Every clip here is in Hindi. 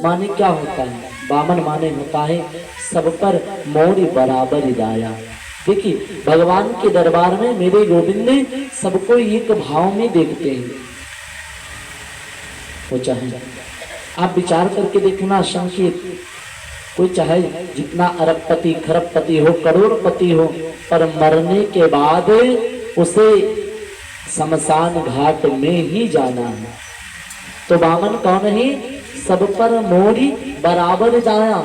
माने क्या होता है? बामन माने होता है सब पर मोरी बराबर दाया। देखिए भगवान के दरबार में मेरे गोविंद सबको एक भाव में देखते हैं। वो चाहे आप विचार करके देखना, संकेत कोई चाहे जितना अरबपति खरबपति हो करोड़पति हो, पर मरने के बाद उसे शमशान घाट में ही जाना है। तो बामन कौन है? सब पर मोरी बराबर जाया,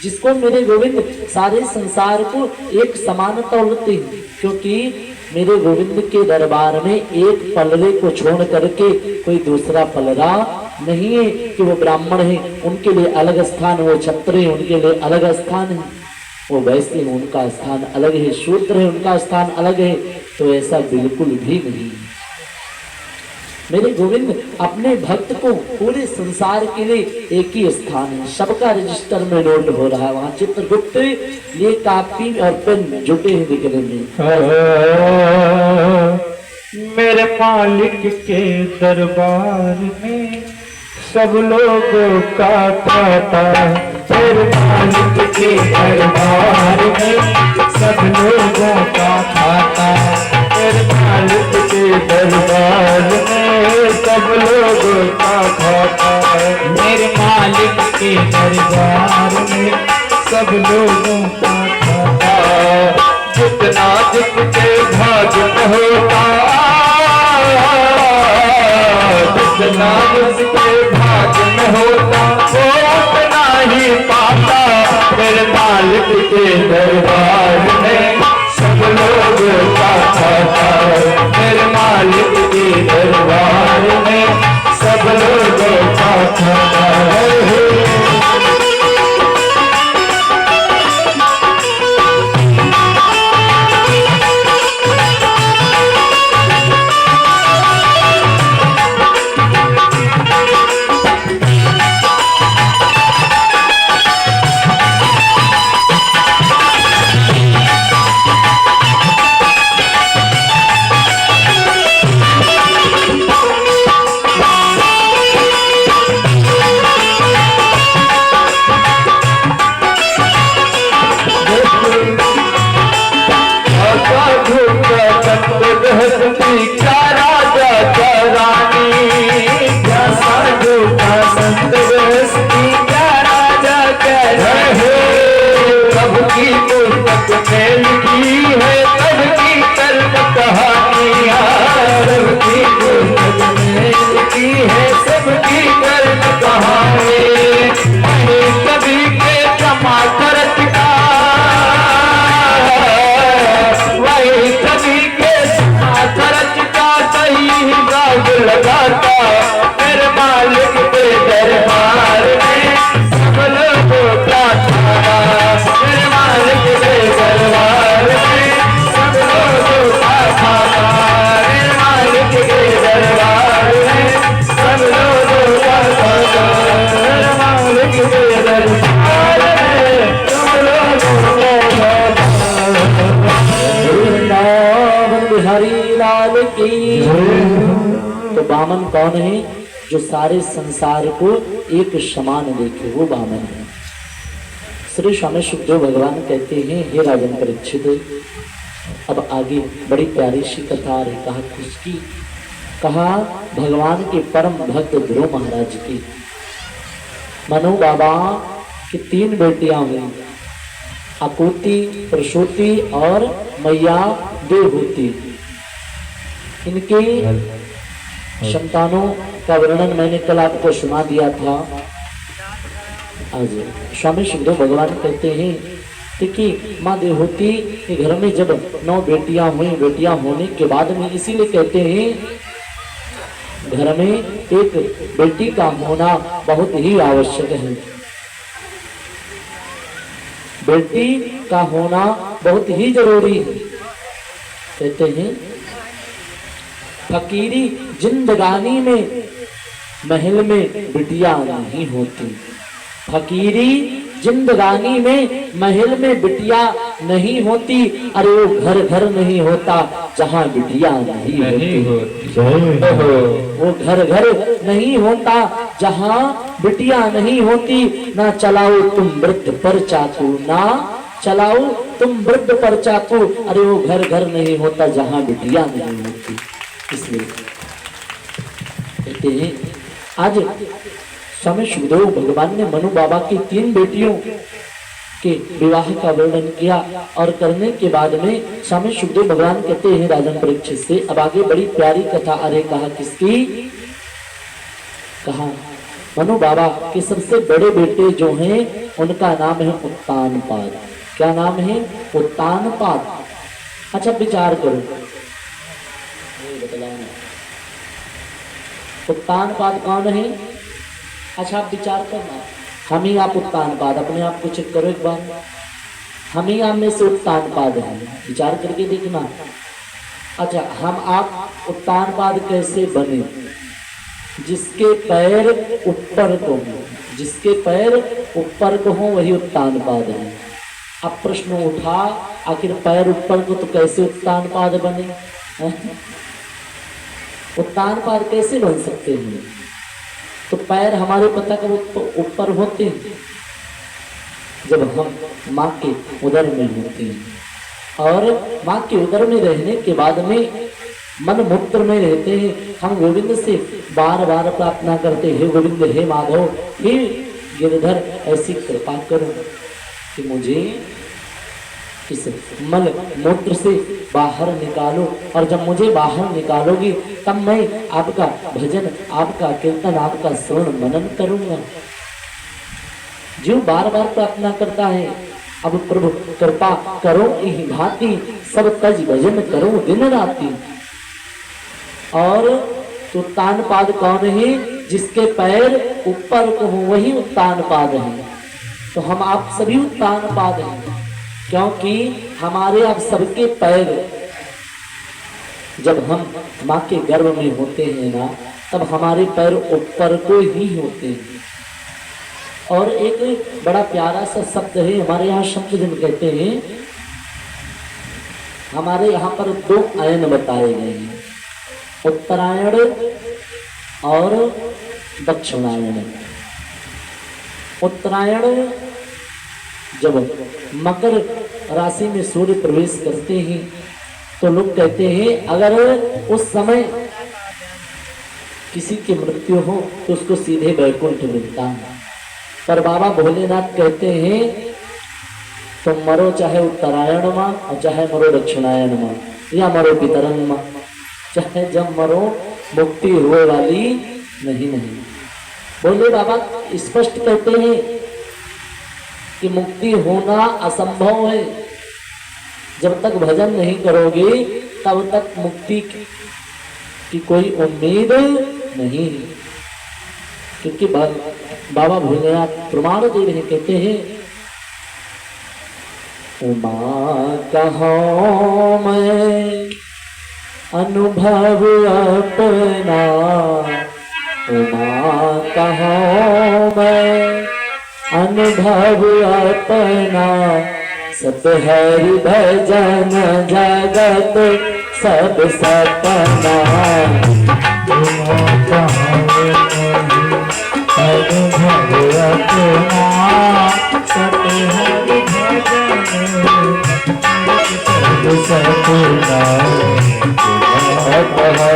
जिसको मेरे गोविंद सारे संसार को एक समान तौलते हैं। क्योंकि मेरे गोविंद के दरबार में एक पलरे को छोड़ करके कोई दूसरा पलरा नहीं है कि वो ब्राह्मण है उनके लिए अलग स्थान, वो क्षत्रिय उनके लिए अलग स्थान है, वो वैश्य है उनका स्थान अलग है, शूद्र है उनका स्थान अलग है। तो ऐसा बिल्कुल भी नहीं। मेरे गोविंद अपने भक्त को पूरे संसार के लिए एक ही स्थान है, सबका रजिस्टर में नोट हो रहा है। वहाँ चित्रगुप्त ये कापी और पेन जुटे हैं लिखने में। मेरे मालिक के दरबार में सब लोगों का खाता, मेरे मालिक के दरबार में सब लोगों का खाता, मेरे मालिक के दरबार में सब लोगों का खाता, मेरे मालिक के दरबार में सब लोगों का खाता। जितना जिसके भाग्य में होता, जितना जिसके भाग्य में होता वो उतना ही पाता। मेरे मालिक के दरबार में सब लोग का खाता, मेरे मालिक के दरबार में सब लोग का खाता है। क्या राजा क्या रानी, क्या साधु का संत व्यस्ती, क्या राजा क्या रानी। कब की पुस्तक में लिखी है कब की कल्प कहानियाँ, कब की पुस्तक में लिखी है सबकी कल्प कहानी। कभी के क्षमा करत का वही कभी के खर्च का सही बाग लगाता। मेरे मालिक के दरबार में सब लोगों का खाता, मेरे मालिक के दरबार में सब लोगों का खाता, मेरे मालिक के दरबार में सब लोगों का खाता, मेरे मालिक के दरबार में सब लोगों का हरि लाल की। तो बामन कौन है? जो सारे संसार को एक समान देखे, वो बामन है। श्री स्वामी सुखदेव भगवान कहते हैं, हे राजन परीक्षित, अब आगे बड़ी प्यारी सी कथा आ रही। कहा किसकी? कहा भगवान के परम भक्त ध्रुव महाराज की। मनु बाबा की 3 बेटियां हुई, अकूति, प्रसूति और मैया देवहूति। इनके संतानों का वर्णन मैंने कल आपको सुना दिया था। आज स्वामी सुखदेव भगवान कहते हैं, देखिए माँ देवहूति के घर में जब 9 बेटियां हुई, बेटियां होने के बाद में इसीलिए कहते हैं घर में एक बेटी का होना बहुत ही आवश्यक है। बेटी का होना बहुत ही जरूरी है। कहते हैं फकीरी जिंदगानी में महल में बिटिया नहीं होती, फकीरी जिंदगानी में महल में बिटिया नहीं होती। अरे वो घर घर नहीं होता जहाँ बिटिया नहीं होती। वो घर घर नहीं होता जहां बिटिया नहीं होती, ना चलाओ तुम वृद्ध पर चाकू, ना चलाओ तुम वृद्ध पर चाकू। अरे वो घर घर नहीं होता जहां बिटिया नहीं होती। इसलिए कहते हैं आज स्वामी सुखदेव भगवान ने मनु बाबा की 3 बेटियों के विवाह का वर्णन किया और करने के बाद में स्वामी सुखदेव भगवान कहते हैं राजन परीक्षित से, अब आगे बड़ी प्यारी कथा। अरे कहा किसकी? कहा मनु बाबा के सबसे बड़े बेटे जो हैं उनका नाम है उत्तानपाद। क्या नाम है? उत्तानपाद। अच्छा विचार करो, उत्तानपाद कौन है? अच्छा आप विचार करना, हम ही आप उत्तानपाद, अपने आप को चेक करो एक बार, हम ही आप में से उत्तानपाद हैं, विचार करके देखना। अच्छा हम आप उत्तानपाद कैसे बने? जिसके पैर ऊपर को हो, जिसके पैर ऊपर को हो वही उत्तानपाद है। अब प्रश्न उठा आखिर पैर ऊपर को तो कैसे उत्तानपाद बने? उत्तानपाद कैसे बन सकते हैं? तो पैर हमारे पता कब ऊपर होते हैं? जब हम माँ के उदर में होते हैं और माँ के उदर में रहने के बाद में मन मूत्र में रहते हैं। हम गोविंद से बार बार प्रार्थना करते, हे गोविंद, हे माधव, हे गिरधर, ऐसी कृपा करो कि मुझे इस मल मूत्र से बाहर निकालो। और जब मुझे बाहर निकालोगी तब मैं आपका भजन, आपका कीर्तन, आपका श्रवण मनन करूंगा। जो बार बार प्रार्थना करता है, अब प्रभु कृपा करो इही भांति, सब तज भजन करो दिन राति। और उत्तानपाद कौन है? जिसके पैर ऊपर को हो वही उत्तानपाद है। तो हम आप सभी उत्तानपाद हैं, क्योंकि हमारे आप सबके पैर जब हम माँ के गर्भ में होते हैं ना, तब हमारे पैर ऊपर को ही होते हैं। और एक बड़ा प्यारा सा शब्द है, हमारे यहाँ संत जन कहते हैं, हमारे यहाँ पर 2 अयन बताए गए हैं, उत्तरायण और दक्षिणायन। उत्तरायण जब मकर राशि में सूर्य प्रवेश करते हैं तो लोग कहते हैं अगर उस समय किसी की मृत्यु हो तो उसको सीधे वैकुंठ मिलता है। पर बाबा भोलेनाथ कहते हैं तुम मरो चाहे उत्तरायण माँ और चाहे मरो दक्षिणायन माँ या मरो वितरण माँ, चाहे जब मरो मुक्ति हुए वाली नहीं। बोले बाबा स्पष्ट कहते हैं कि मुक्ति होना असंभव है। जब तक भजन नहीं करोगे तब तक मुक्ति की कोई उम्मीद नहीं, क्योंकि बाबा भोलेनाथ प्रमाण दे रहे, कहते हैं उमा कहो मैं अनुभव अपना, उमा कहो मैं अनुभव अपना, सब हरि भजन जगत सब सपना। अनुभव अपना, सब हरि भजन सब सपना।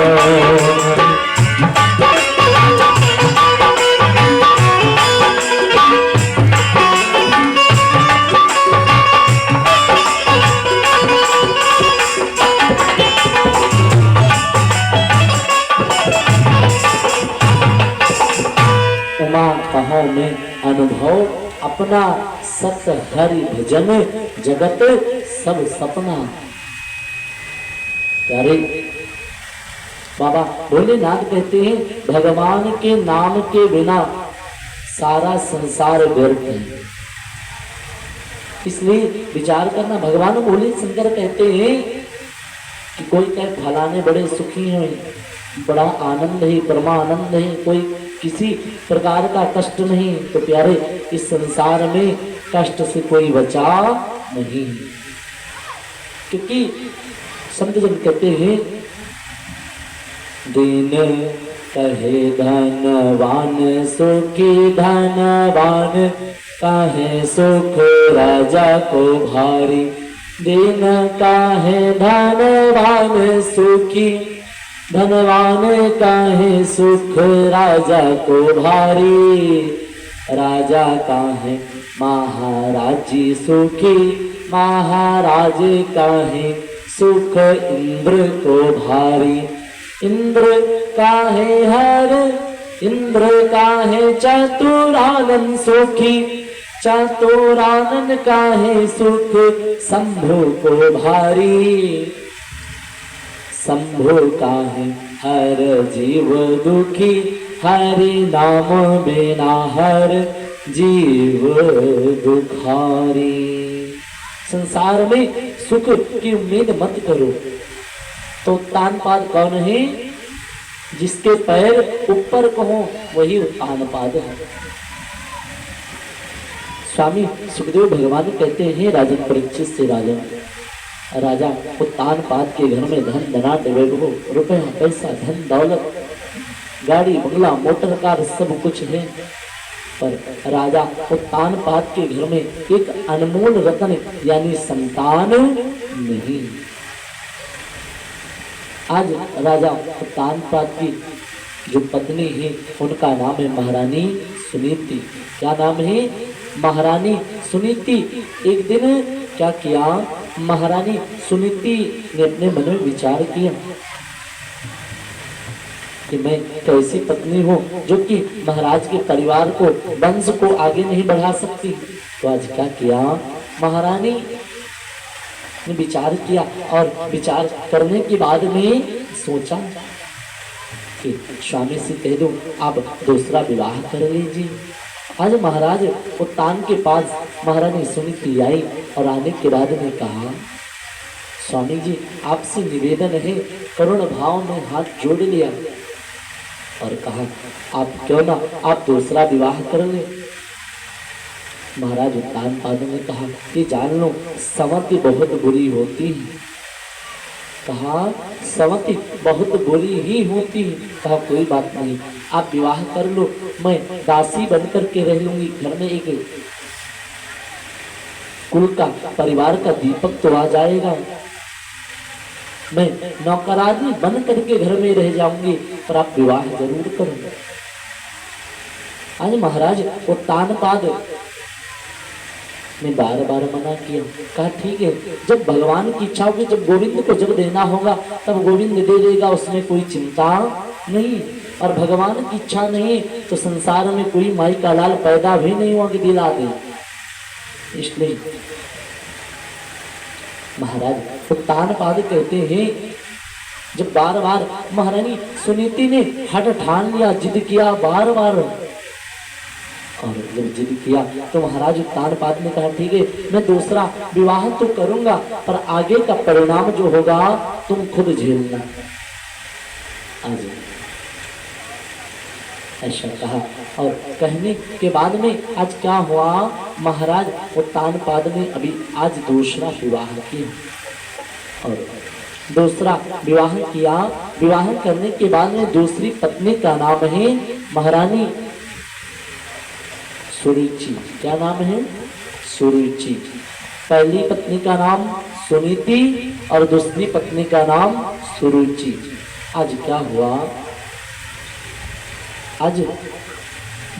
उमा कहो मैं अनुभव अपना, सत हरि भजन जगत सब सपना। प्यारे बाबा भोलेनाथ कहते हैं भगवान के नाम के बिना सारा संसार व्यर्थ है। इसलिए विचार करना, भगवान भोले शंकर कहते हैं कि कोई कहे फलाने बड़े सुखी हैं, बड़ा आनंद है, परमानंद है, कोई किसी प्रकार का कष्ट नहीं। तो प्यारे इस संसार में कष्ट से कोई बचा नहीं, क्योंकि संत जन कहते हैं दिन कहे धनवान सुखी धनवान, काहे सुख राजा को भारी। दिन काहे धनवान सुखी, धनवान काहे सुख राजा को भारी। राजा काहे महाराजी सुखी, महाराज काहे सुख इंद्र को भारी। इंद्र काहे हर, इंद्र काहे चतुरानन सुखी, चतुरानन काहे सुख शंभु को भारी। शंभु काहे हर जीव दुखी, हरि नाम बिना हर जीव दुखारी। संसार में सुख की उम्मीद मत करो। तो उत्तानपाद कौन है? जिसके पैर ऊपर को हो वही उत्तानपाद है। स्वामी सुखदेव भगवान कहते हैं राजन परीक्षित से, राजा उत्तानपाद के घर में धन धनाट वैभव, रुपया पैसा धन दौलत, गाड़ी बंगला मोटर कार सब कुछ है, पर राजा उत्तानपाद के घर में एक अनमोल रत्न यानी संतान नहीं। आज राजा उत्तानपाद की जो पत्नी है उनका नाम है महारानी सुनीति। क्या नाम है? महारानी सुनीति। एक दिन क्या किया? महारानी सुनीति ने अपने मन में विचार किया कि मैं कैसी पत्नी हूँ जो कि महाराज के परिवार को, वंश को आगे नहीं बढ़ा सकती। तो आज क्या किया? महारानी ने विचार किया और विचार करने के बाद में सोचा कि स्वामी से कह दो आप दूसरा विवाह कर लीजिए। आज महाराज उत्तान के पास महारानी सुनीति आई और आने के बाद में कहा, स्वामी जी आपसे निवेदन है। करुण भाव में हाथ जोड़ लिया और कहा, आप क्यों ना आप दूसरा विवाह कर ले। महाराज उत्तानपाद ने कहा कि जान लो सवती बहुत बुरी होती है। कहा सवती बहुत बुरी ही होती है। कहा कोई बात नहीं, आप विवाह कर लो, मैं दासी बनकर के रह लूंगी। घर में एक कुल का, परिवार का दीपक तो आ जाएगा। मैं नौकरानी बन करके घर में रह जाऊंगी, पर आप विवाह जरूर करो। आज महाराज उत्तानपाद ने बार बार मना किया। कहा ठीक है, जब भगवान की इच्छा होगी, जब गोविंद को जब देना होगा तब गोविंद दे देगा, उसमें कोई चिंता नहीं। और भगवान की इच्छा नहीं तो संसार में कोई माई का लाल पैदा भी नहीं हुआ कि दिला दे। इसलिए महाराज उत्तानपाद कहते हैं, जब बार बार महारानी सुनीति ने हठ ठान लिया, जिद किया बार बार, और जब जिद किया तो महाराज उत्तानपाद ने कहा ठीक है, मैं दूसरा विवाह तो करूंगा, पर आगे का परिणाम जो होगा तुम खुद झेलना। आज ऐसा कहा और कहने के बाद में आज क्या हुआ? महाराज उत्तानपाद ने अभी आज दूसरा विवाह किया और दूसरा विवाह किया। विवाह करने के बाद में दूसरी पत्नी का नाम है महारानी सुरुचि। क्या नाम है? सुरुचि। पहली पत्नी का नाम सुनीति और दूसरी पत्नी का नाम सुरुचि। आज क्या हुआ? आज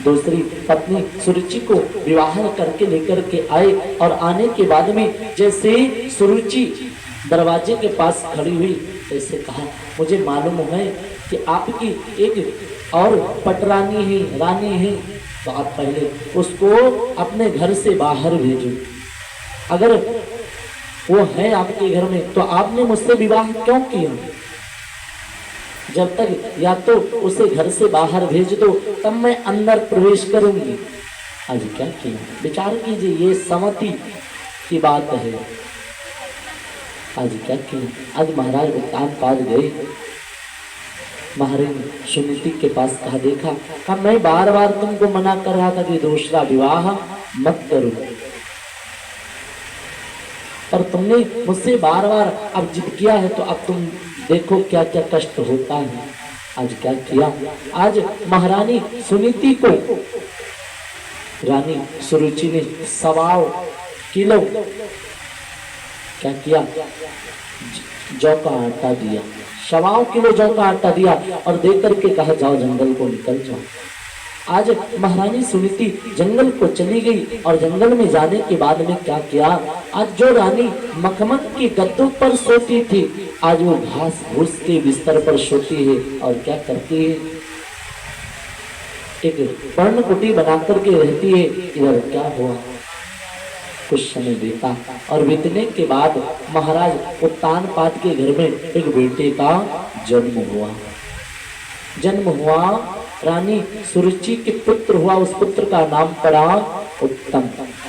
दूसरी पत्नी सुरुचि को विवाह करके लेकर के आए और आने के बाद में जैसे सुरुचि दरवाजे के पास खड़ी हुई, ऐसे कहा मुझे मालूम है कि आपकी एक और पटरानी है, रानी है, तो आप पहले उसको अपने घर से बाहर भेजो। अगर वो है आपके घर में तो आपने मुझसे विवाह क्यों किया? जब तक या तो उसे घर से बाहर भेज दो तब मैं अंदर प्रवेश करूंगी। आज क्या किया? विचार कीजिए, ये समति की बात है। आज क्या किया? आज महाराज उत्तानपाद गए, महारानी सुनीति के पास कहा, देखा, कहा मैं बार बार तुमको मना कर रहा था कि दूसरा विवाह मत करो, पर तुमने मुझसे बार बार अब जिद किया है, तो अब तुम देखो क्या क्या कष्ट होता है। आज क्या किया, आज महारानी सुनीति को रानी सुरुचि ने 1.25 किलो क्या किया, जौ का आटा दिया, 1.25 किलो जौ का आटा दिया और देकर के कहा जाओ जंगल को निकल जाओ। आज महारानी सुनीति जंगल को चली गई और जंगल में जाने के बाद में क्या किया, आज जो रानी मखमल के गद्दों पर सोती थी आज वो घास भूस के बिस्तर पर सोती है और क्या करती है, एक पर्णकुटी बना करके रहती है। इधर क्या हुआ, कुछ समय बीता और बीतने के बाद महाराज उत्तानपाद के घर में एक बेटे का जन्म हुआ। रानी सुरुचि के पुत्र हुआ, उस पुत्र का नाम पड़ा उत्तम।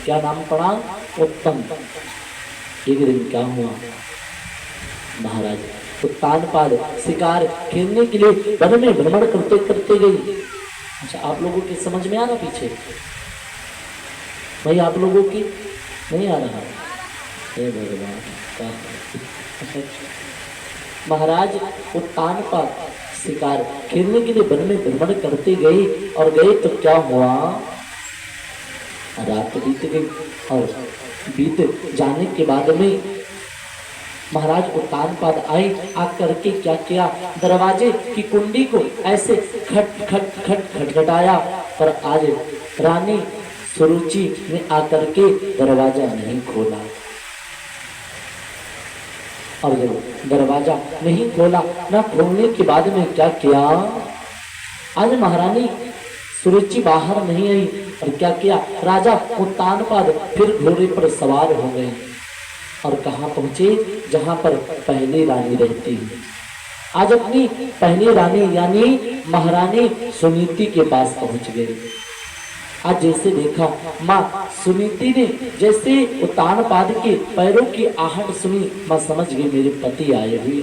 क्या नाम पड़ा, उत्तम। एक दिन क्या हुआ, महाराज उत्तानपाद शिकार खेलने के लिए वन में भ्रमण करते करते गई। अच्छा, आप लोगों की समझ में आ रहा पीछे भाई, आप लोगों की नहीं आ रहा, हे भगवान। महाराज उत्तानपाद शिकार खेलने के लिए वन में भ्रमण करते गए और गए तो क्या हुआ, रात बीत गई और बीत जाने के बाद में महाराज उत्तानपाद आए, आकर के क्या किया, दरवाजे की कुंडी को ऐसे खट खट खट खटखटाया पर आज रानी सुरुचि ने आकर के दरवाजा नहीं खोला। और जब दरवाजा नहीं खोला, न खोलने के बाद में क्या किया, आज महारानी सुरुचि बाहर नहीं आई और क्या किया, राजा उत्तानपाद फिर घोड़े पर सवार हो गए और कहाँ पहुंचे, जहां पर पहली रानी रहती है। आज अपनी पहली रानी यानी महारानी सुनीति के पास पहुंच गए। आज जैसे देखा माँ सुनीति ने जैसे उत्तानपाद के पैरों की आहट सुनी, माँ समझ गई मेरे पति आए हुए।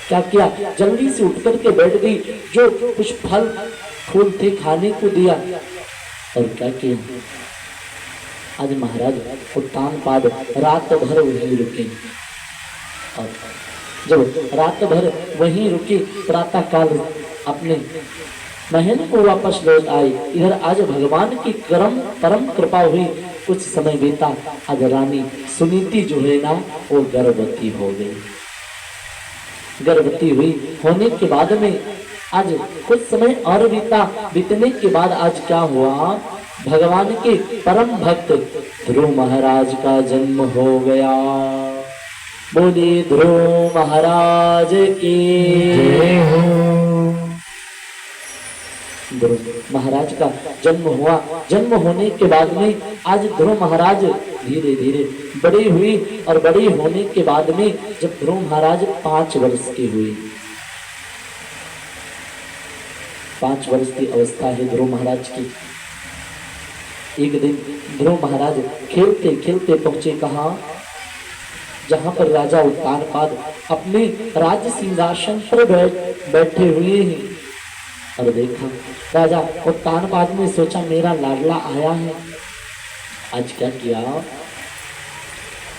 क्या किया, जल्दी से उठ करके बैठ गई, जो कुछ फल फूल थे खाने को दिया और क्या किया, आज महाराज उत्तानपाद रात भर वहीं रुके और जब रात भर वहीं रुके प्रातः काल अपने महल को वापस लौट आए। इधर आज भगवान की परम कृपा हुई, कुछ समय बीता, आज रानी सुनीति जो है ना वो गर्भवती हो गई। गर्भवती हुई होने के बाद में आज कुछ समय और बीता, बीतने के बाद आज क्या हुआ, भगवान के परम भक्त ध्रुव महाराज का जन्म हो गया। बोले ध्रुव महाराज की जय हो। ध्रुव महाराज का जन्म हुआ। जन्म होने के बाद में आज ध्रुव महाराज धीरे धीरे बड़ी हुई और बड़ी होने के बाद में जब ध्रुव महाराज 5 वर्ष के हुए, 5 वर्ष की अवस्था है ध्रुव महाराज की। एक दिन ध्रुव महाराज खेलते खेलते पहुंचे कहाँ, जहां पर राजा उत्तानपाद अपने राज सिंहासन पर बैठे हुए हैं। और देखा राजा उत्तानपाद ने सोचा मेरा लाडला आया है। आज क्या किया,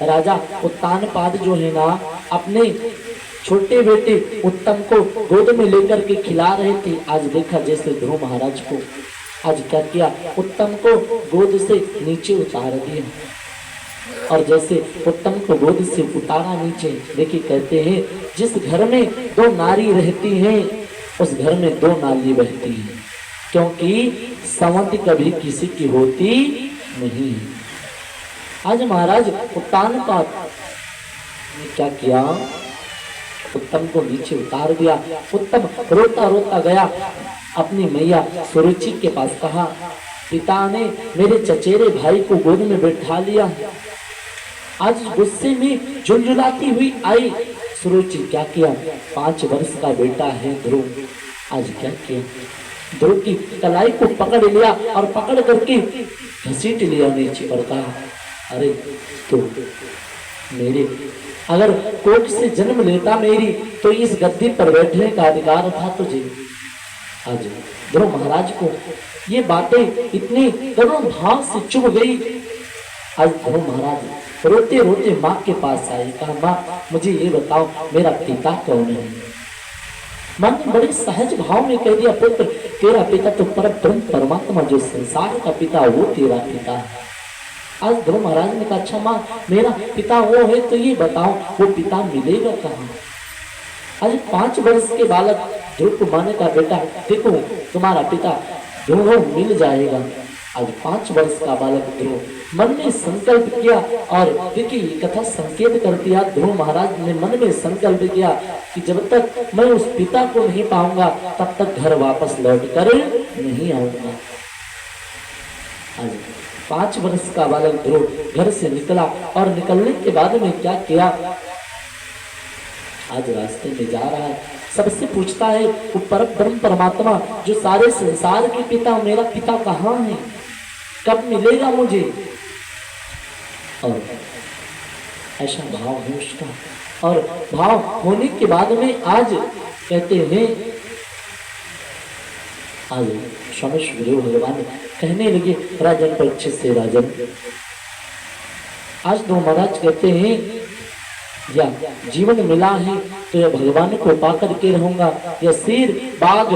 राजा उत्तानपाद जो है ना अपने छोटे बेटे उत्तम को गोद में लेकर के खिला रहे थे। आज देखा जैसे ध्रुव महाराज को आज क्या किया, उत्तम को गोद से नीचे उतार दिया और जैसे उत्तम को गोद से उतारा नीचे, देखिए कहते हैं जिस घर में 2 नारी रहती हैं उस घर में 2 नाली बहती हैं, क्योंकि संवत कभी किसी की होती नहीं। आज महाराज उत्तानपाद ने क्या किया, उत्तम को नीचे उतार दिया। उत्तम रोता रोता गया अपनी मैया सुरुचि के पास, कहा पिता ने मेरे चचेरे भाई को गोद में बैठा लिया। आज गुस्से में झुलझुलाती हुई आई सुरुचि। क्या किया, 5 वर्ष का बेटा है ध्रुव। आज क्या किया, ध्रुव की कलाई को पकड़ लिया और पकड़ करके घसीट लिया नीचे और कहा अरे तो मेरे अगर कोख से जन्म लेता मेरी तो इस गद्दी पर बैठने का अधिकार था तुझे। आज ध्रुव महाराज को ये बातें इतनी करुण भाव से चुभ गई। आज ध्रुव महाराज रोते रोते माँ के पास आए, कहा माँ मुझे ये बताओ मेरा पिता कौन है। मन ने बड़े सहज भाव में कह दिया, पुत्र तेरा पिता तो परब्रह्म परमात्मा जो संसार का पिता वो तेरा पिता है। आज ध्रुव महाराज ने कहा, अच्छा माँ मेरा पिता वो है तो ये बताओ वो पिता मिलेगा कहाँ? आज 5 वर्ष के बालक ध्रुव को माने का, बेटा देखो तुम्हारा पिता ध्रुव मिल जाएगा। आज 5 वर्ष का बालक ध्रुव मन में संकल्प किया, और देखिए ये कथा संकेत करती है, ध्रुव महाराज ने मन में संकल्प किया कि जब तक मैं उस पिता को नहीं पाऊंगा तब तक घर वापस लौट कर नहीं आऊंगा। आज 5 वर्ष का बालक ध्रुव घर से निकला, और निकलने के बाद में क्या किया, आज रास्ते में जा रहा है, सबसे पूछता है वो परब्रह्म परमात्मा जो सारे संसार के पिता, मेरा पिता कहाँ है, कब मिलेगा मुझे? और ऐसा भाव है उसका, और भाव होने के बाद में आज कहते हैं, आज स्वामी सुखदेव भगवान कहने लगे, राजन परीक्षित से, राजन आज दो महाराज कहते हैं या जीवन मिला है तो यह भगवान को पाकर के रहूंगा, या शेर बाघ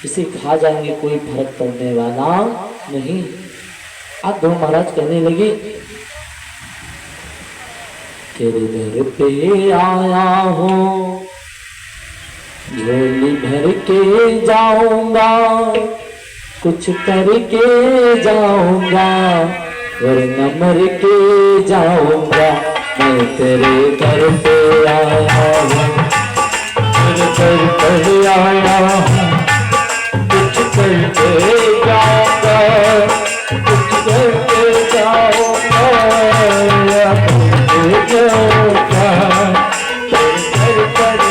इसे खा जाएंगे कोई फर्क पड़ने वाला नहीं। आज दो महाराज कहने लगे, तेरे दर पे आया हूँ झोली भर के जाऊंगा, कुछ करके जाऊंगा वरना मर के जाऊंगा। मैं तेरे दर पे आया हूँ, तेरे दर पे आया हूँ, कुछ करके जाऊंगा, कुछ करके जाऊंगा, तेरे दर पे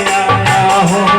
आया हूँ।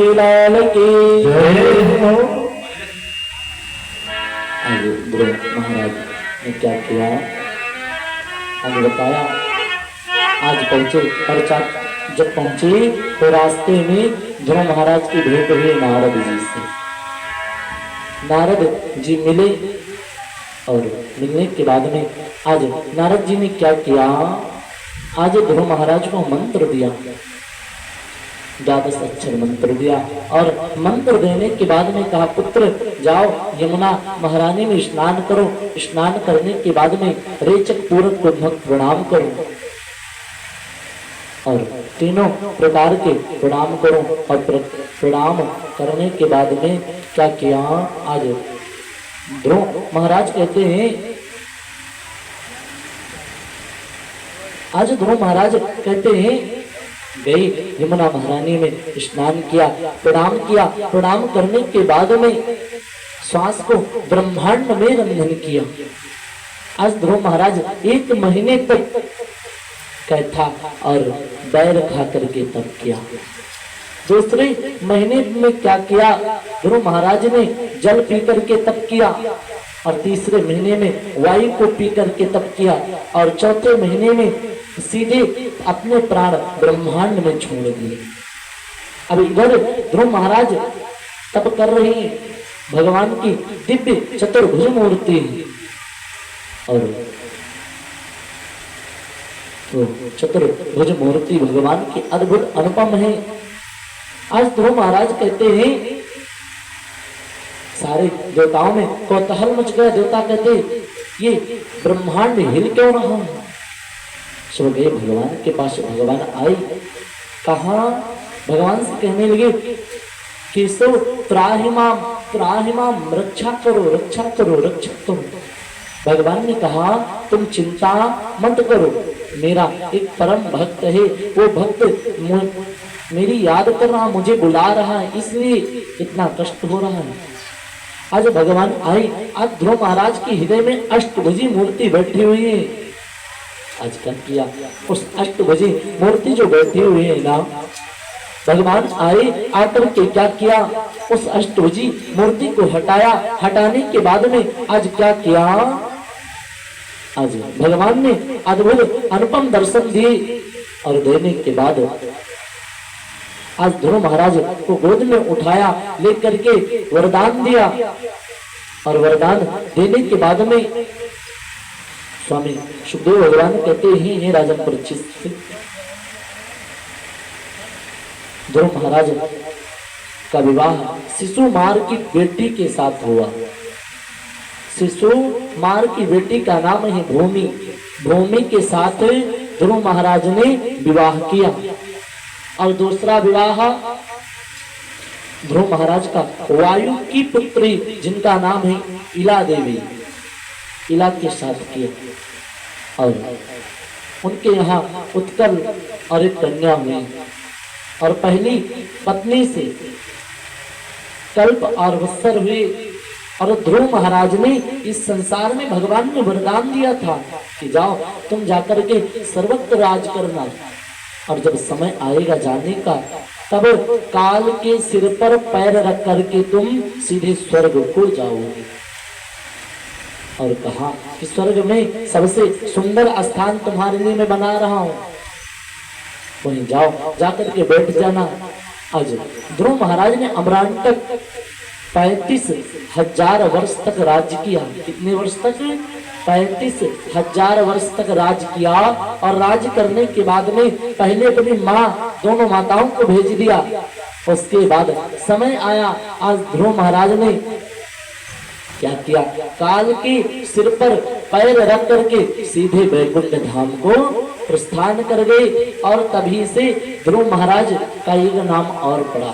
बिहारी लाल की जय हो। आगे ध्रुव महाराज ने क्या किया, आगे बताया। आज पहुंचे अर्थात जब पहुंचे तो रास्ते में ध्रुव महाराज की भेंट हुई नारद जी से। नारद जी मिले और मिलने के बाद में आज नारद जी ने क्या किया, आज ध्रुव महाराज को मंत्र दिया, 12 अक्षर मंत्र दिया। और मंत्र देने के बाद में कहा, पुत्र जाओ यमुना महारानी में स्नान करो, स्नान करने के बाद में रेचक पूरक को प्रणाम करो और तीनों प्रकार के प्रणाम करो। और प्रणाम करने के बाद में क्या किया, आज ध्रुव महाराज कहते हैं, आज ध्रुव महाराज कहते हैं गई यमुना महारानी में स्नान किया, प्रणाम किया, प्रणाम करने के बाद में श्वास को ब्रह्मांड में रंधन किया। आज ध्रुव महाराज 1 महीने तक कैथा और बैर खा करके तप किया। दूसरे महीने में क्या किया, ध्रुव महाराज ने जल पी करके तप किया। और तीसरे महीने में वायु को पी करके तप किया। और चौथे महीने में सीधे अपने प्राण ब्रह्मांड में छोड़ दिए। अब इधर ध्रुव महाराज तप कर रहे हैं, भगवान की दिव्य चतुर्भुज मूर्ति और तो चतुर्भुज मूर्ति भगवान की अद्भुत अनुपम है। आज ध्रुव महाराज कहते हैं, सारे देवताओं में कौतूहल मच गया। देवता कहते ये ब्रह्मांड हिल क्यों रहा है। सो गए भगवान के पास, भगवान आए, कहा भगवान से कहने लगे कि सो त्राहिमाम रक्षा करो, रक्षा करो, रक्षा करो। भगवान ने कहा तुम चिंता मत करो, मेरा एक परम भक्त है, वो भक्त मेरी याद कर रहा, मुझे बुला रहा है, इसलिए इतना कष्ट हो रहा है। आज भगवान आए, आज ध्रुव महाराज की हृदय में अष्टभुजी मूर्ति बैठी हुई है। आज क्या किया, उस अष्टभुजी मूर्ति जो बैठी हुई है ना, भगवान आए, आकर के क्या किया, उस अष्टभुजी मूर्ति को हटाया। हटाने के बाद में आज क्या किया, आज भगवान ने अद्भुत अनुपम दर्शन दिए। और देने के बाद आज ध्रुव महाराज को गोद में उठाया, लेकर के वरदान दिया। और वरदान देने के बाद में स्वामी सुखदेव भगवान कहते हैं, हे राजन परीक्षित, ध्रुव महाराज का विवाह शिशुमार की बेटी के साथ हुआ। शिशुमार की बेटी का नाम है भूमि। भूमि के साथ ध्रुव महाराज ने विवाह किया। और दूसरा विवाह ध्रुव महाराज का वायु की पुत्री, जिनका नाम है इला देवी, इला के साथ किया। और उनके यहाँ उत्कल और एक कन्या हुई। और पहली पत्नी से कल्प और वत्सर हुए। और ध्रुव महाराज ने इस संसार में भगवान ने वरदान दिया था कि जाओ तुम जाकर के सर्वत्र राज करना, और जब समय आएगा जाने का, तब काल के सिर पर पैर रख करके तुम सीधे स्वर्ग को जाओगे। और कहा कि स्वर्ग में सबसे सुंदर स्थान तुम्हारे लिए मैं बना रहा हूं, वहीं जाओ, जाकर के बैठ जाना। आज ध्रुव महाराज ने अमरांतक 35,000 वर्ष तक राज्य किया। कितने वर्ष तक? 35,000 वर्ष तक राज किया। और राज करने के बाद में पहले अपनी माँ, दोनों माताओं को भेज दिया। उसके बाद समय आया, आज ध्रुव महाराज ने क्या किया, काल के सिर पर पैर रख करके सीधे वैकुंठ धाम को प्रस्थान कर गए। और तभी से ध्रुव महाराज का एक नाम और पड़ा।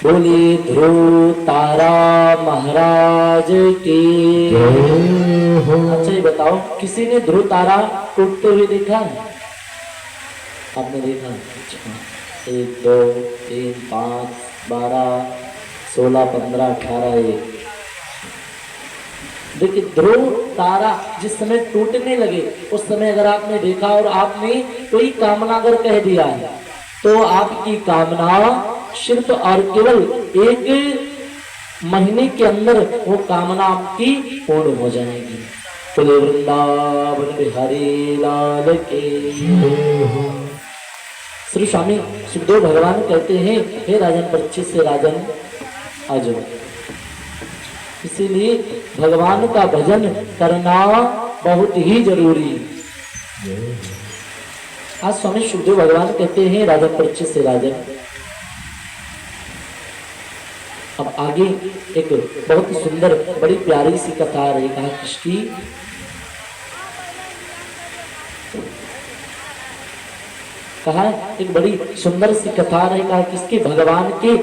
बोले ध्रुव तारा महाराज की। अच्छा ये बताओ, किसी ने ध्रुव तारा टूटते हुए देखा है? आपने देखा? 1 2 3 5 12 16 15 18 1। देखिए ध्रुव तारा जिस समय टूटने लगे, उस समय अगर आपने देखा और आपने कोई कामना अगर कह दिया है, तो आपकी कामना सिर्फ और केवल 1 महीने के अंदर वो कामना आपकी पूर्ण हो जाएगी। तो वृंदावन बिहारी लाल के। श्री स्वामी सुखदेव भगवान कहते हैं, हे राजन परीक्षित से राजन आ जाओ। इसीलिए भगवान का भजन करना बहुत ही जरूरी है। आज स्वामी सुखदेव भगवान कहते हैं राजन परीक्षित से राजन। अब आगे एक बहुत ही सुंदर बड़ी प्यारी सी कथा आ रही। कहा किसकी? कहा एक बड़ी सुंदर सी कथा आ रही। कहा किसकी? भगवान के